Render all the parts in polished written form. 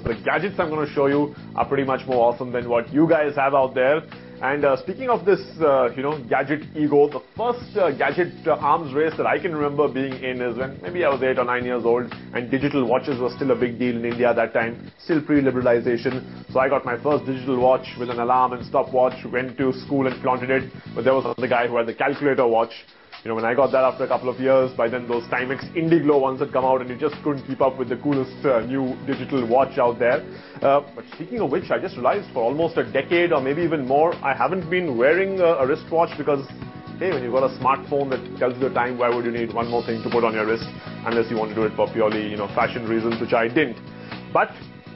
The gadgets I'm going to show you are pretty much more awesome than what you guys have out there. And speaking of this, gadget ego, the first gadget arms race that I can remember being in is when maybe I was 8 or 9 years old, and digital watches were still a big deal in India at that time, still pre-liberalization. So I got my first digital watch with an alarm and stopwatch, went to school and flaunted it. But there was another guy who had the calculator watch. When I got that after a couple of years, by then those Timex Indiglo ones had come out and you just couldn't keep up with the coolest new digital watch out there. But speaking of which, I just realized for almost a decade or maybe even more, I haven't been wearing a wristwatch because, hey, when you've got a smartphone that tells you the time, why would you need one more thing to put on your wrist unless you want to do it for purely, fashion reasons, which I didn't. But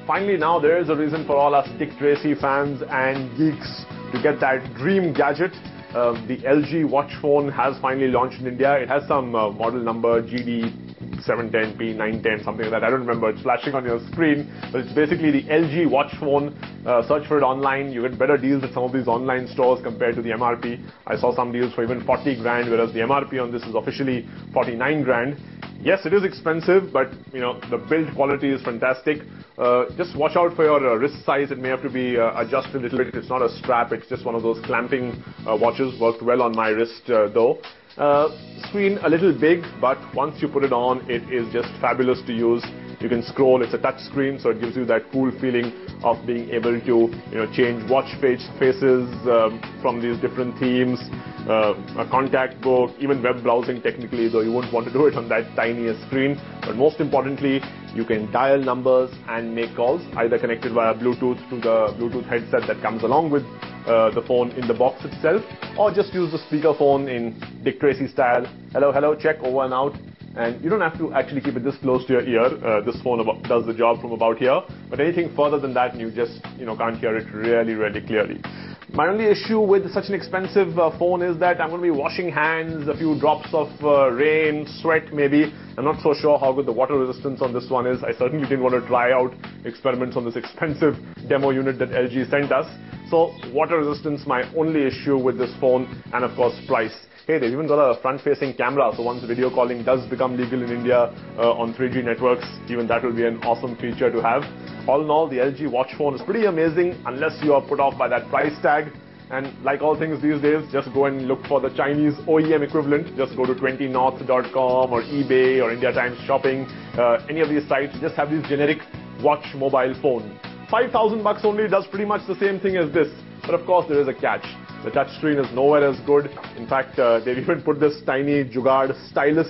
finally now there is a reason for all us Dick Tracy fans and geeks to get that dream gadget. The LG watch phone has finally launched in India. It has some model number GD910, P910, something like that. I don't remember. It's flashing on your screen. But it's basically the LG watch phone. Search for it online. You get better deals at some of these online stores compared to the MRP. I saw some deals for even 40 grand, whereas the MRP on this is officially 49 grand. Yes, it is expensive, but the build quality is fantastic. Just watch out for your wrist size. It may have to be adjusted a little bit. It's not a strap. It's just one of those clamping watches. Worked well on my wrist though. Screen a little big, but once you put it on, it is just fabulous to use. You can scroll. It's a touch screen, so it gives you that cool feeling of being able to change watch faces from these different themes. A contact book, even web browsing technically, though you won't want to do it on that tiny screen. But most importantly, you can dial numbers and make calls, either connected via Bluetooth to the Bluetooth headset that comes along with the phone in the box itself, or just use the speakerphone in Dick Tracy style. Hello, hello, check, over and out. And you don't have to actually keep it this close to your ear. This phone does the job from about here. But anything further than that, you just can't hear it really, really clearly. My only issue with such an expensive phone is that I'm going to be washing hands, a few drops of rain, sweat maybe. I'm not so sure how good the water resistance on this one is. I certainly didn't want to try out experiments on this expensive demo unit that LG sent us. So water resistance, my only issue with this phone, and of course price. Hey, they've even got a front-facing camera, so once video calling does become legal in India on 3G networks, even that will be an awesome feature to have. All in all, the LG watch phone is pretty amazing unless you are put off by that price tag. And like all things these days, just go and look for the Chinese OEM equivalent. Just go to 20north.com or eBay or India Times Shopping, any of these sites. Just have these generic watch mobile phone. 5,000 bucks only does pretty much the same thing as this. But of course, there is a catch. The touchscreen is nowhere as good. In fact, they've even put this tiny Jugaad stylus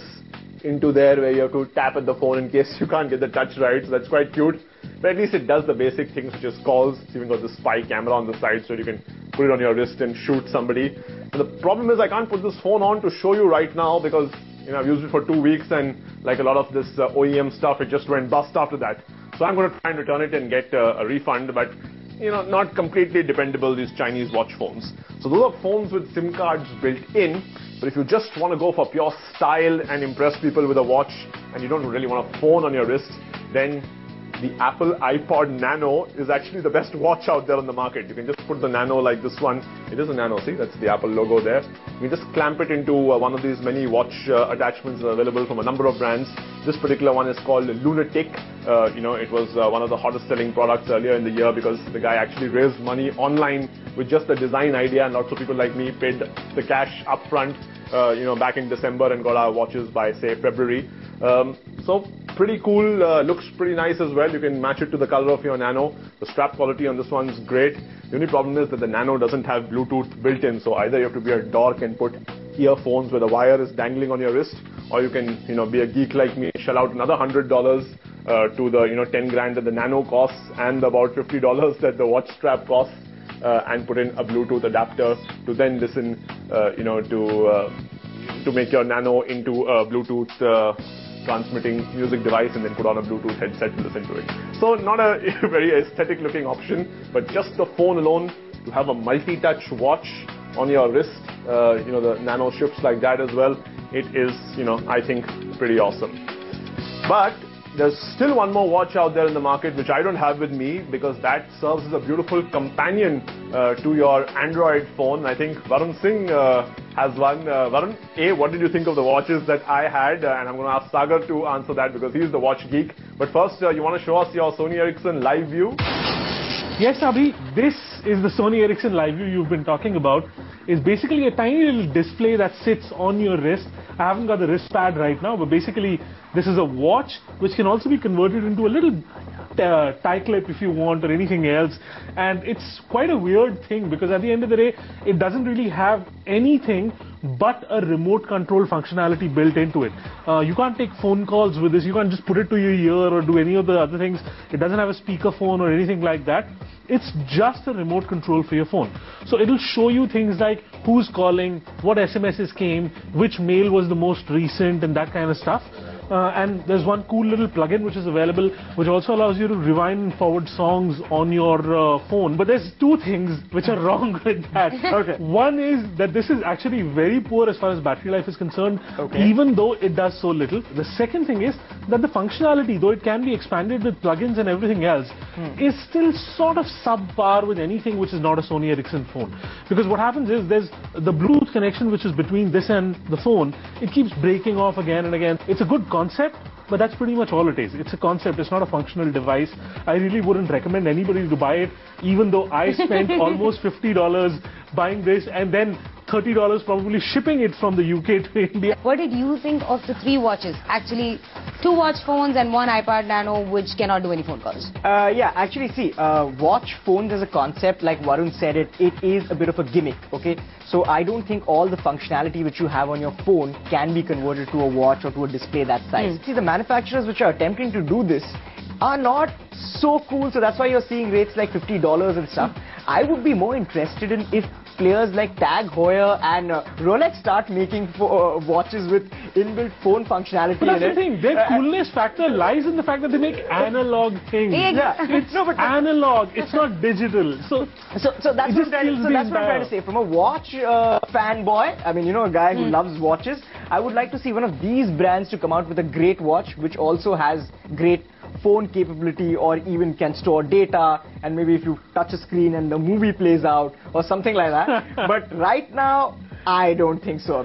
into there where you have to tap at the phone in case you can't get the touch right. So that's quite cute. But at least it does the basic things such as calls. It's even got the spy camera on the side so you can put it on your wrist and shoot somebody. But the problem is I can't put this phone on to show you right now because I've used it for 2 weeks and like a lot of this OEM stuff, it just went bust after that. So I'm going to try and return it and get a refund. But not completely dependable, these Chinese watch phones. So those are phones with SIM cards built in. But if you just want to go for pure style and impress people with a watch and you don't really want a phone on your wrist, then the Apple iPod Nano is actually the best watch out there on the market. You can just put the Nano like this one. It is a Nano, see, that's the Apple logo there. You can just clamp it into one of these many watch attachments available from a number of brands. This particular one is called Lunatic. It was one of the hottest selling products earlier in the year because the guy actually raised money online with just the design idea, and lots of people like me paid the cash up front, back in December and got our watches by, say, February. So pretty cool, looks pretty nice as well. You can match it to the color of your Nano. The strap quality on this one is great. The only problem is that the Nano doesn't have Bluetooth built in, so either you have to be a dork and put earphones where the wire is dangling on your wrist, or you can, be a geek like me, shell out another $100 to the, 10 grand that the Nano costs and about $50 that the watch strap costs, and put in a Bluetooth adapter to then listen, to make your Nano into a Bluetooth transmitting music device and then put on a Bluetooth headset to listen to it. So not a very aesthetic looking option, but just the phone alone to have a multi-touch watch on your wrist, the Nano ships like that as well. It is, I think, pretty awesome. But there's still one more watch out there in the market which I don't have with me, because that serves as a beautiful companion to your Android phone. I think Varun Singh has one. Varun, what did you think of the watches that I had? And I'm going to ask Sagar to answer that because he's the watch geek. But first, you want to show us your Sony Ericsson Live View? Yes, Abhi, this is the Sony Ericsson Live View you've been talking about. It's basically a tiny little display that sits on your wrist. I haven't got the wrist pad right now, but basically this is a watch which can also be converted into a little tie clip if you want, or anything else. And it's quite a weird thing because at the end of the day, it doesn't really have anything but a remote control functionality built into it. You can't take phone calls with this. You can't just put it to your ear or do any of the other things. It doesn't have a speakerphone or anything like that. It's just a remote control for your phone. So it'll show you things like who's calling, what SMSs came, which mail was the most recent, and that kind of stuff. And there's one cool little plugin which is available which also allows you to rewind and forward songs on your phone. But there's two things which are wrong with that. Okay. One is that this is actually very poor as far as battery life is concerned, even though it does so little. The second thing is that the functionality, though it can be expanded with plugins and everything else, is still sort of subpar with anything which is not a Sony Ericsson phone. Because what happens is there's the Bluetooth connection which is between this and the phone. It keeps breaking off again and again. It's a good concept, but that's pretty much all it is. It's a concept, it's not a functional device. I really wouldn't recommend anybody to buy it, even though I spent almost $50 buying this and then $30 probably shipping it from the UK to India. What did you think of the 3 watches? Actually, 2 watch phones and 1 iPad Nano which cannot do any phone calls. Yeah, actually see, watch phones as a concept, like Varun said, it is a bit of a gimmick, okay? So I don't think all the functionality which you have on your phone can be converted to a watch or to a display that size. See, the manufacturers which are attempting to do this are not so cool, so that's why you're seeing rates like $50 and stuff. I would be more interested in if players like Tag Heuer and Rolex start making watches with inbuilt phone functionality But that's in the thing, their coolness factor lies in the fact that they make analog things. Yeah. It's analog, it's not digital. So that's what I'm trying to say. From a watch fanboy, I mean, you know, a guy who loves watches, I would like to see one of these brands to come out with a great watch which also has great phone capability, or even can store data, and maybe if you touch a screen and the movie plays out or something like that. But right now, I don't think so.